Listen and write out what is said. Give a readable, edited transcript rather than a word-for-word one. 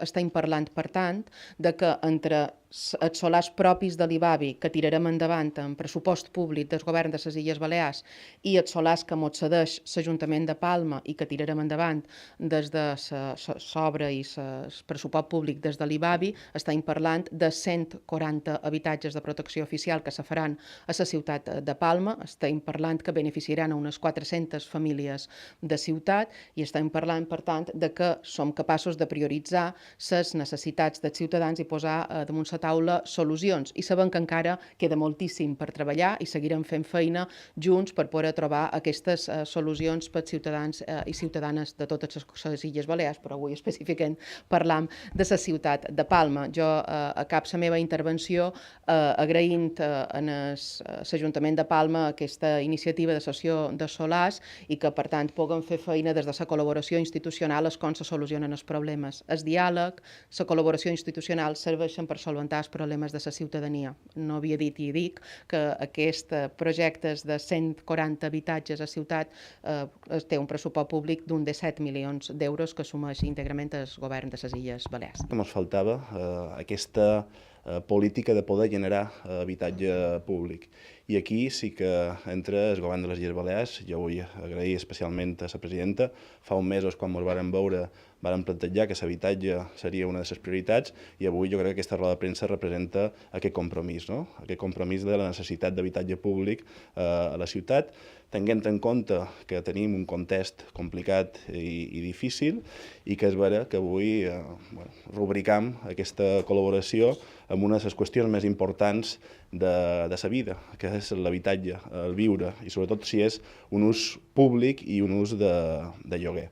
Estem parlant, per tant, de que entre els solars propis de l'IBABI que tirarem endavant en pressupost públic del govern de les Illes Balears i els solars que mos cedeix l'Ajuntament de Palma i que tirarem endavant des de l'obra i el pressupost públic des de l'IBABI, estem parlant de 140 habitatges de protecció oficial que se faran a la ciutat de Palma, estem parlant que beneficiaran a unes 400 famílies de ciutat i estem parlant, per tant, de que som capaços de prioritzar les necessitats dels ciutadans i posar damunt la taula solucions. I sabem que encara queda moltíssim per treballar i seguirem fent feina junts per poder trobar aquestes solucions per als ciutadans i ciutadanes de totes les Illes Balears, però avui específicament parlam de la ciutat de Palma. Jo acabo la meva intervenció agraint a l'Ajuntament de Palma aquesta iniciativa de cessió de solars i que, per tant, puguem fer feina des de la col·laboració institucional com se solucionen els problemes. El diàleg, la col·laboració institucional serveixen per solventar els problemes de la ciutadania. No havia dit i dic que aquest projecte de 140 habitatges a ciutat té un pressupost públic d'un de 7 milions d'euros que assumeix íntegrament el govern de les Illes Balears. Ens faltava aquesta política de poder generar habitatge públic. I aquí sí que entre el govern de les Illes Balears, jo vull agrair especialment a la presidenta, fa uns mesos quan ens vàrem veure vàrem plantejar que l'habitatge seria una de les prioritats i avui jo crec que aquesta roda de premsa representa aquest compromís, no? Aquest compromís de la necessitat d'habitatge públic a la ciutat, tenint en compte que tenim un context complicat i difícil i que és vera que avui rubricam aquesta col·laboració amb una de les qüestions més importants de la vida, que és l'habitatge, el viure, i sobretot si és un ús públic i un ús de lloguer.